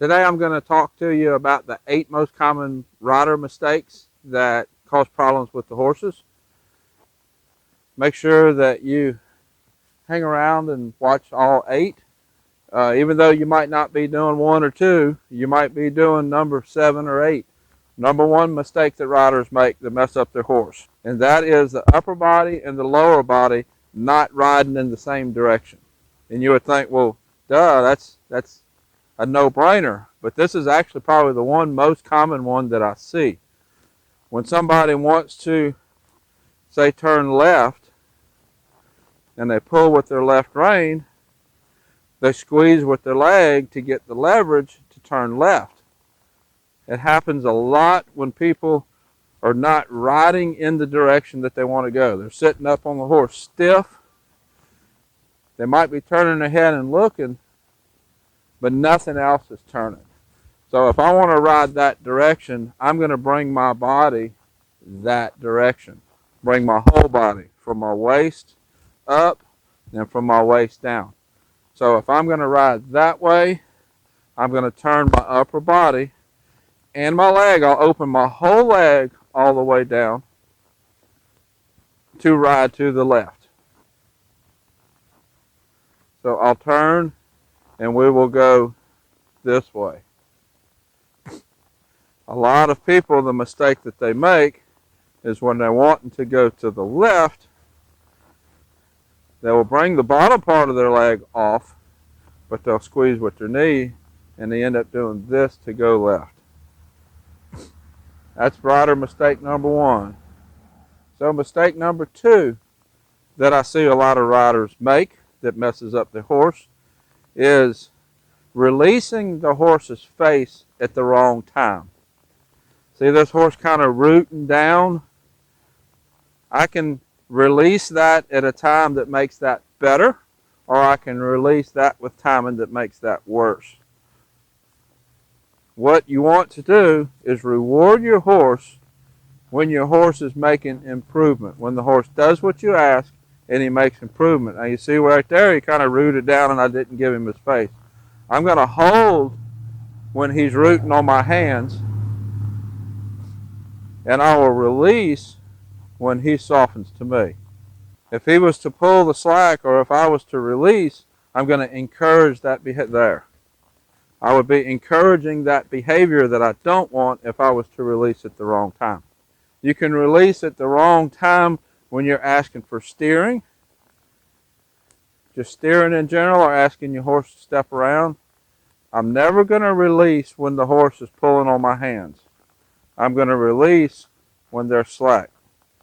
Today I'm going to talk to you about the 8 most common rider mistakes that cause problems with the horses. Make sure that you hang around and watch all 8. Even though you might not be doing 1 or 2, you might be doing number 7 or 8. Number 1 mistake that riders make that mess up their horse, and that is the upper body and the lower body not riding in the same direction. And you would think, well, duh, that's a no-brainer, but this is actually probably the most common one that I see. When somebody wants to, say, turn left, and they pull with their left rein, they squeeze with their leg to get the leverage to turn left. It happens a lot when people are not riding in the direction that they want to go. They're sitting up on the horse stiff. They might be turning their head and looking, but nothing else is turning. So if I want to ride that direction, I'm going to bring my body that direction. Bring my whole body from my waist up and from my waist down. So if I'm going to ride that way, I'm going to turn my upper body and my leg. I'll open my whole leg all the way down to ride to the left. So I'll turn and we will go this way. A lot of people, the mistake that they make is when they're wanting to go to the left, they will bring the bottom part of their leg off, but they'll squeeze with their knee, and they end up doing this to go left. That's rider mistake number 1. So mistake number 2 that I see a lot of riders make that messes up their horse is releasing the horse's face at the wrong time. See this horse kind of rooting down? I can release that at a time that makes that better, or I can release that with timing that makes that worse. What you want to do is reward your horse when your horse is making improvement. When the horse does what you ask and he makes improvement. Now you see right there, he kind of rooted down and I didn't give him his face. I'm going to hold when he's rooting on my hands, and I will release when he softens to me. If he was to pull the slack, or if I was to release, I'm going to encourage that there. I would be encouraging that behavior that I don't want if I was to release at the wrong time. You can release at the wrong time when you're asking for steering, just steering in general, or asking your horse to step around. I'm never going to release when the horse is pulling on my hands. I'm going to release when they're slack,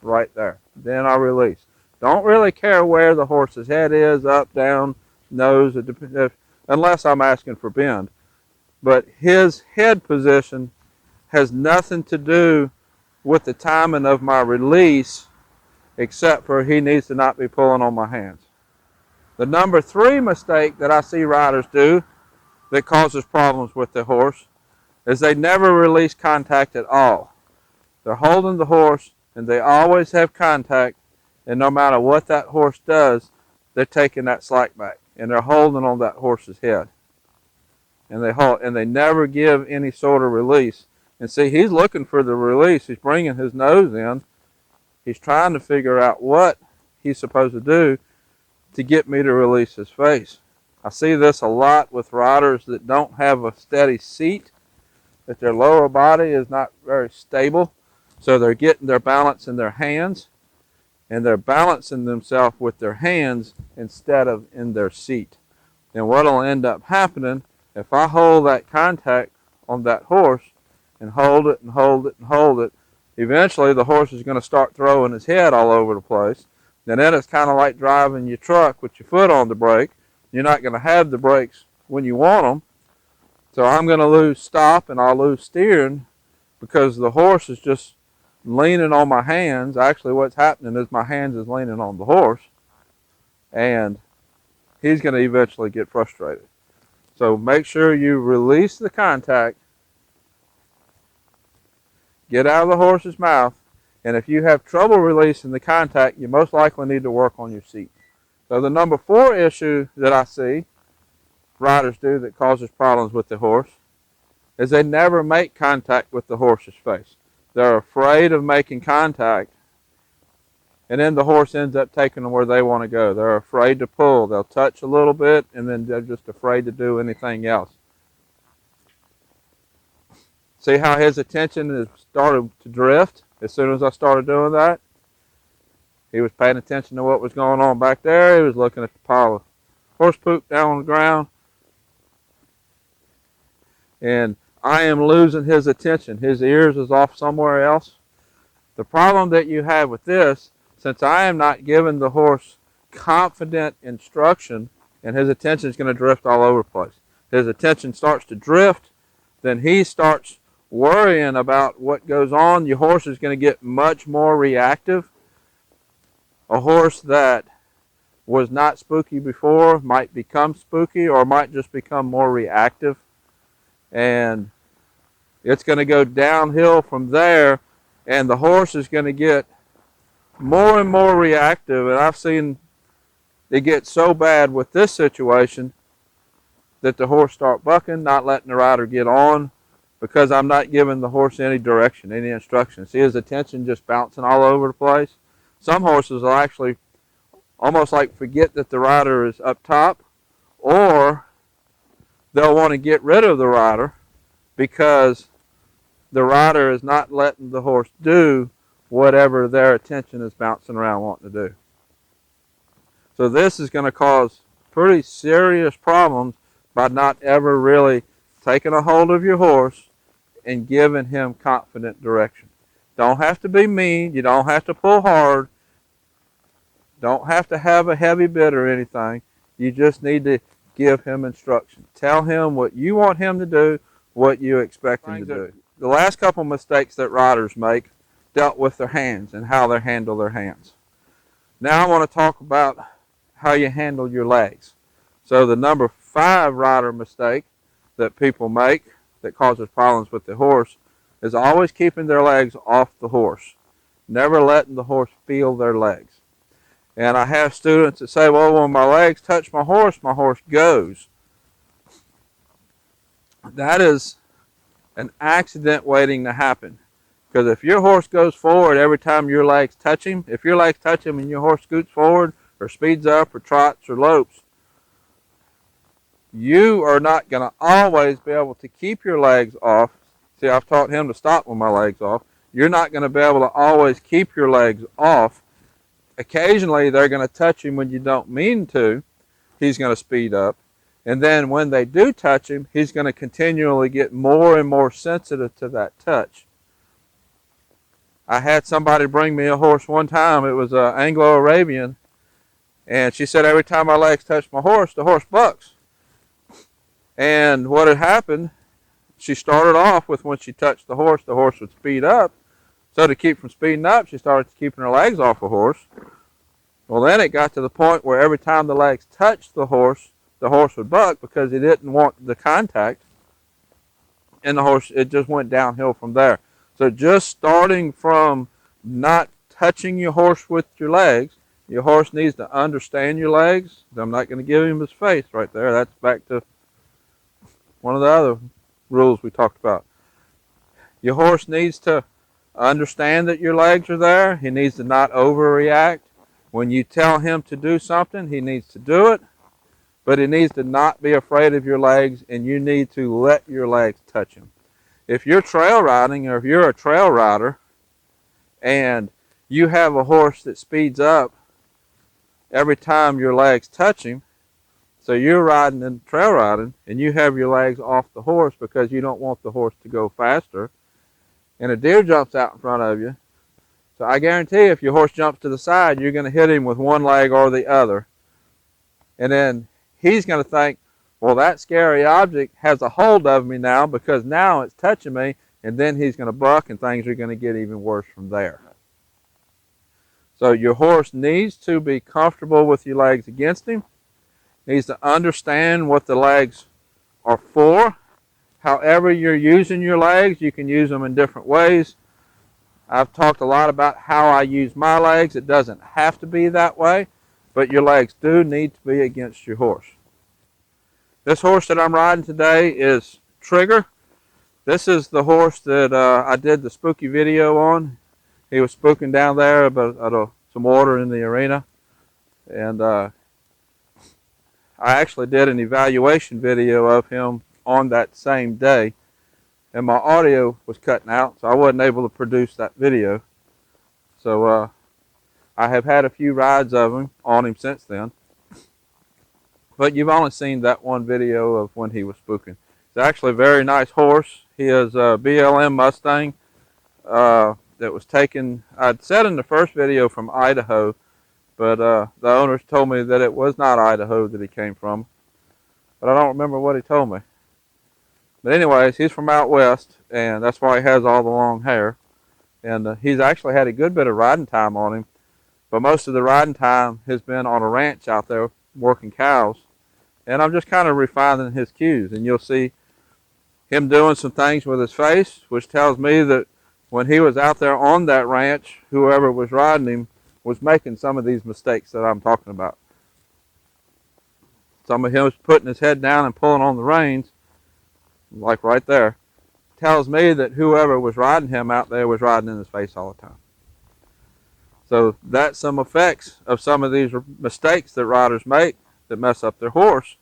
right there. Then I'll release. Don't really care where the horse's head is, up, down, nose, unless I'm asking for bend. But his head position has nothing to do with the timing of my release, except for he needs to not be pulling on my hands. The number 3 mistake that I see riders do that causes problems with the horse is they never release contact at all. They're holding the horse and they always have contact, and no matter what that horse does, they're taking that slack back and they're holding on that horse's head. And they never give any sort of release. And see, he's looking for the release. He's bringing his nose in. He's trying to figure out what he's supposed to do to get me to release his face. I see this a lot with riders that don't have a steady seat, that their lower body is not very stable. So they're getting their balance in their hands, and they're balancing themselves with their hands instead of in their seat. And what will end up happening, if I hold that contact on that horse and hold it and hold it and hold it, eventually the horse is going to start throwing his head all over the place. And then it's kind of like driving your truck with your foot on the brake. You're not going to have the brakes when you want them. So I'm going to lose stop and I'll lose steering because the horse is just leaning on my hands. Actually, what's happening is my hands is leaning on the horse, and he's going to eventually get frustrated. So make sure you release the contact, get out of the horse's mouth, and if you have trouble releasing the contact, you most likely need to work on your seat. So the number 4 issue that I see riders do that causes problems with the horse is they never make contact with the horse's face. They're afraid of making contact, and then the horse ends up taking them where they want to go. They're afraid to pull. They'll touch a little bit, and then they're just afraid to do anything else. See how his attention has started to drift as soon as I started doing that? He was paying attention to what was going on back there. He was looking at the pile of horse poop down on the ground. And I am losing his attention. His ears is off somewhere else. The problem that you have with this, since I am not giving the horse confident instruction, and his attention is going to drift all over the place. His attention starts to drift, then he starts worrying about what goes on. Your horse is going to get much more reactive. A horse that was not spooky before might become spooky, or might just become more reactive. And it's going to go downhill from there, and the horse is going to get more and more reactive. And I've seen it get so bad with this situation that the horse start bucking, not letting the rider get on, because I'm not giving the horse any direction, any instruction. See his attention just bouncing all over the place? Some horses will actually almost like forget that the rider is up top, or they'll want to get rid of the rider because the rider is not letting the horse do whatever their attention is bouncing around wanting to do. So this is going to cause pretty serious problems by not ever really taking a hold of your horse and giving him confident direction. Don't have to be mean. You don't have to pull hard. Don't have to have a heavy bit or anything. You just need to give him instruction. Tell him what you want him to do, what you expect him to do. The last couple mistakes that riders make dealt with their hands and how they handle their hands. Now I want to talk about how you handle your legs. So the number 5 rider mistake that people make that causes problems with the horse is always keeping their legs off the horse, never letting the horse feel their legs. And I have students that say, well, when my legs touch my horse goes. That is an accident waiting to happen. Because if your horse goes forward every time your legs touch him, if your legs touch him and your horse scoots forward or speeds up or trots or lopes, you are not going to always be able to keep your legs off. See, I've taught him to stop with my legs off. You're not going to be able to always keep your legs off. Occasionally, they're going to touch him when you don't mean to. He's going to speed up. And then when they do touch him, he's going to continually get more and more sensitive to that touch. I had somebody bring me a horse one time. It was an Anglo-Arabian. And she said every time my legs touch my horse, the horse bucks. And what had happened, she started off with when she touched the horse would speed up. So to keep from speeding up, she started keeping her legs off the horse. Well, then it got to the point where every time the legs touched the horse would buck because he didn't want the contact. And the horse, it just went downhill from there. So just starting from not touching your horse with your legs, your horse needs to understand your legs. I'm not going to give him his face right there. That's back to one of the other rules we talked about. Your horse needs to understand that your legs are there. He needs to not overreact. When you tell him to do something, he needs to do it. But he needs to not be afraid of your legs, and you need to let your legs touch him. If you're trail riding, or if you're a trail rider, and you have a horse that speeds up every time your legs touch him, so you're riding and trail riding, and you have your legs off the horse because you don't want the horse to go faster, and a deer jumps out in front of you, so I guarantee if your horse jumps to the side, you're going to hit him with one leg or the other. And then he's going to think, well, that scary object has a hold of me now because now it's touching me, and then he's going to buck and things are going to get even worse from there. So your horse needs to be comfortable with your legs against him, needs to understand what the legs are for. However you're using your legs, you can use them in different ways. I've talked a lot about how I use my legs. It doesn't have to be that way, but your legs do need to be against your horse. This horse that I'm riding today is Trigger. This is the horse that I did the spooky video on. He was spooking down there about some water in the arena. And I actually did an evaluation video of him on that same day. And my audio was cutting out, so I wasn't able to produce that video. So I have had a few rides of him on him since then. But you've only seen that one video of when he was spooking. It's actually a very nice horse. He is a BLM Mustang that was taken, I'd said in the first video, from Idaho, but the owners told me that it was not Idaho that he came from. But I don't remember what he told me. But anyways, he's from out west, and that's why he has all the long hair. And he's actually had a good bit of riding time on him, but most of the riding time has been on a ranch out there working cows. And I'm just kind of refining his cues, and you'll see him doing some things with his face, which tells me that when he was out there on that ranch, whoever was riding him was making some of these mistakes that I'm talking about. Some of him was putting his head down and pulling on the reins, like right there, tells me that whoever was riding him out there was riding in his face all the time. So that's some effects of some of these mistakes that riders make that mess up their horse.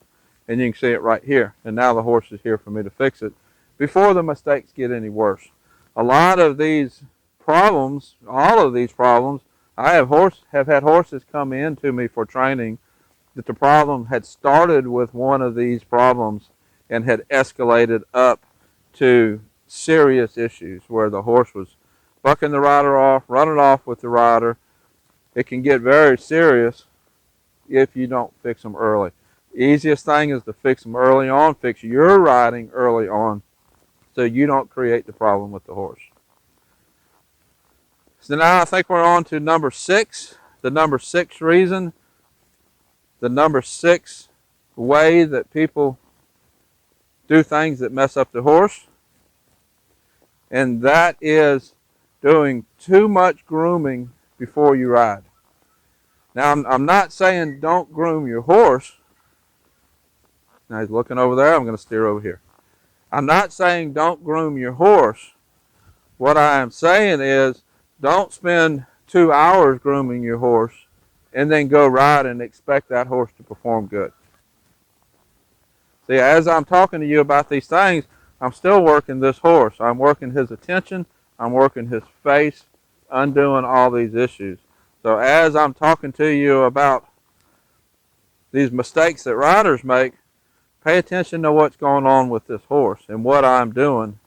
And you can see it right here. And now the horse is here for me to fix it before the mistakes get any worse. A lot of these problems, all of these problems, I have had horses come in to me for training that the problem had started with one of these problems and had escalated up to serious issues where the horse was bucking the rider off, running off with the rider. It can get very serious if you don't fix them early. Easiest thing is to fix them early on, fix your riding early on so you don't create the problem with the horse. So now I think we're on to number 6, the number 6 reason, the number 6 way that people do things that mess up the horse, and that is doing too much grooming before you ride. Now, I'm not saying don't groom your horse. Now he's looking over there. I'm going to steer over here. I'm not saying don't groom your horse. What I am saying is don't spend 2 hours grooming your horse and then go ride and expect that horse to perform good. See, as I'm talking to you about these things, I'm still working this horse. I'm working his attention. I'm working his face, undoing all these issues. So as I'm talking to you about these mistakes that riders make, pay attention to what's going on with this horse and what I'm doing,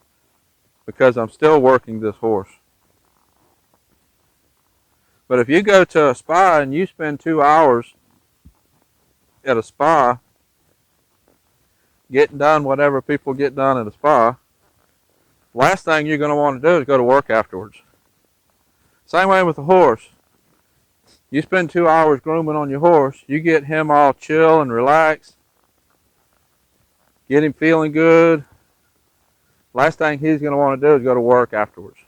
because I'm still working this horse. But if you go to a spa and you spend 2 hours at a spa getting done whatever people get done at a spa, last thing you're going to want to do is go to work afterwards. Same way with the horse. You spend 2 hours grooming on your horse, you get him all chill and relaxed, get him feeling good. Last thing he's going to want to do is go to work afterwards.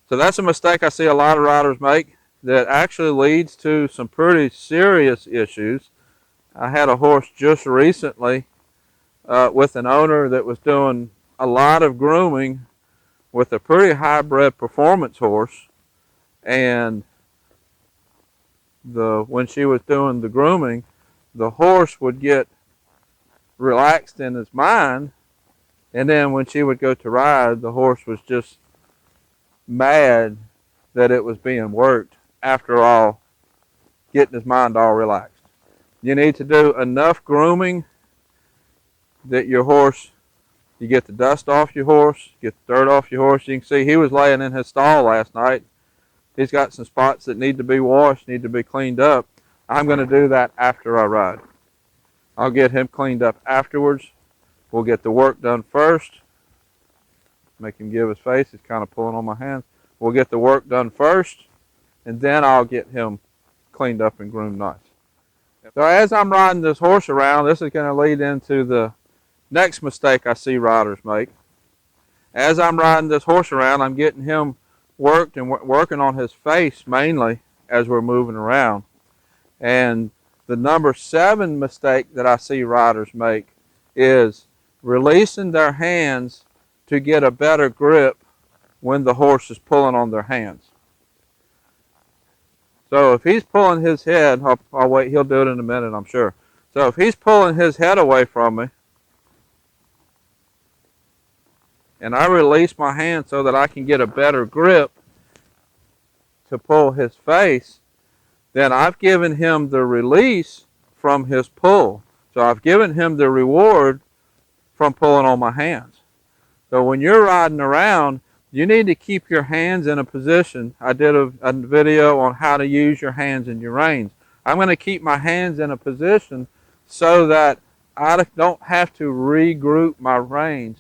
So that's a mistake I see a lot of riders make that actually leads to some pretty serious issues. I had a horse just recently with an owner that was doing a lot of grooming with a pretty high-bred performance horse, and when she was doing the grooming, the horse would get relaxed in his mind, and then when she would go to ride, the horse was just mad that it was being worked after all, getting his mind all relaxed. You need to do enough grooming that your horse, you get the dust off your horse, get the dirt off your horse. You can see he was laying in his stall last night. He's got some spots that need to be washed, need to be cleaned up. I'm going to do that after I ride. I'll get him cleaned up afterwards. We'll get the work done first. Make him give his face. He's kind of pulling on my hands. We'll get the work done first, and then I'll get him cleaned up and groomed nice. So as I'm riding this horse around, this is going to lead into the next mistake I see riders make. As I'm riding this horse around, I'm getting him worked and working on his face mainly as we're moving around. And the number 7 mistake that I see riders make is releasing their hands to get a better grip when the horse is pulling on their hands. So if he's pulling his head, I'll wait, he'll do it in a minute, I'm sure. So if he's pulling his head away from me, and I release my hand so that I can get a better grip to pull his face, then I've given him the release from his pull. So I've given him the reward from pulling on my hands. So when you're riding around, you need to keep your hands in a position. I did a video on how to use your hands and your reins. I'm going to keep my hands in a position so that I don't have to regroup my reins,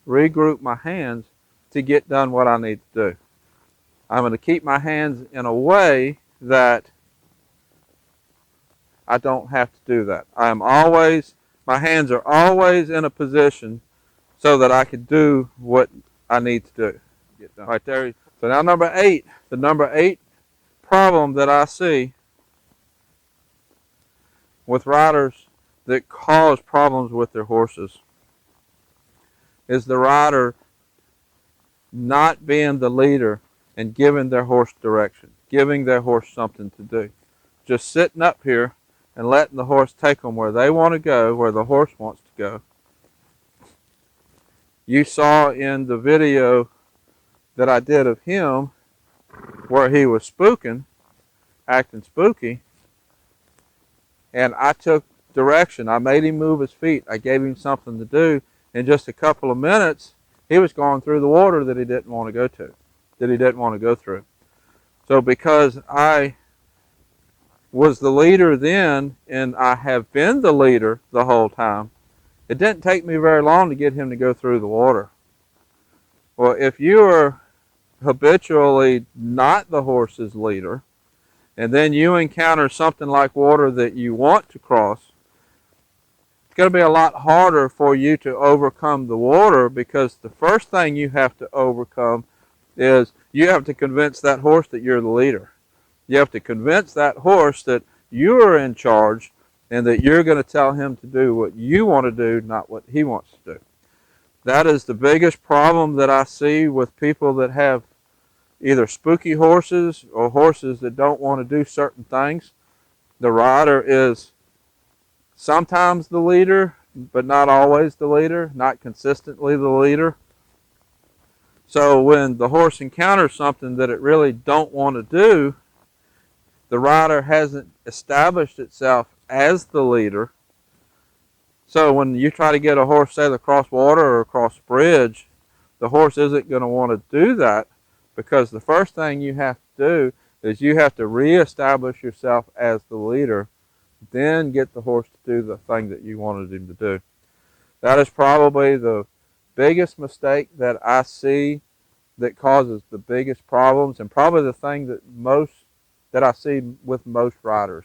regroup my hands to get done what I need to do. I'm going to keep my hands in a way that I don't have to do that. My hands are always in a position so that I can do what I need to do. Get done. Right there. So now number 8. The number 8 problem that I see with riders that cause problems with their horses is the rider not being the leader and giving their horse direction, giving their horse something to do. Just sitting up here and letting the horse take them where they want to go, where the horse wants to go. You saw in the video that I did of him where he was spooking, acting spooky, and I took direction. I made him move his feet. I gave him something to do. In just a couple of minutes, he was going through the water that he didn't want to go to, that he didn't want to go through. So because I was the leader then, and I have been the leader the whole time, it didn't take me very long to get him to go through the water. Well, if you are habitually not the horse's leader, and then you encounter something like water that you want to cross, it's going to be a lot harder for you to overcome the water, because the first thing you have to overcome is you have to convince that horse that you're the leader. You have to convince that horse that you are in charge and that you're going to tell him to do what you want to do, not what he wants to do. That is the biggest problem that I see with people that have either spooky horses or horses that don't want to do certain things. The rider is sometimes the leader, but not always the leader, not consistently the leader. So when the horse encounters something that it really don't want to do, the rider hasn't established itself as the leader. So when you try to get a horse, say, across water or across a bridge, the horse isn't going to want to do that, because the first thing you have to do is you have to reestablish yourself as the leader, then get the horse to do the thing that you wanted him to do. That is probably the biggest mistake that I see that causes the biggest problems, and probably the thing that I see with most riders.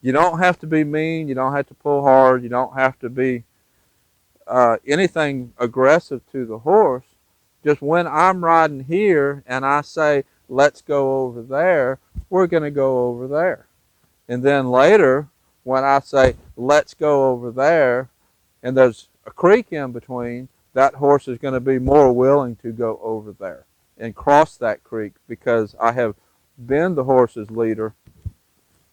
You don't have to be mean, you don't have to pull hard, you don't have to be anything aggressive to the horse. Just when I'm riding here and I say, let's go over there, we're going to go over there. And then later, when I say, let's go over there, and there's a creek in between, that horse is going to be more willing to go over there and cross that creek, because I have been the horse's leader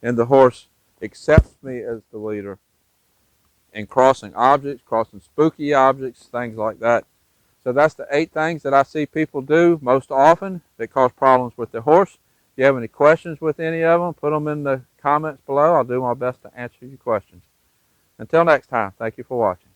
and the horse accepts me as the leader in crossing objects, crossing spooky objects, things like that. So that's the 8 things that I see people do most often that cause problems with their horse. If you have any questions with any of them, put them in the comments below. I'll do my best to answer your questions. Until next time, thank you for watching.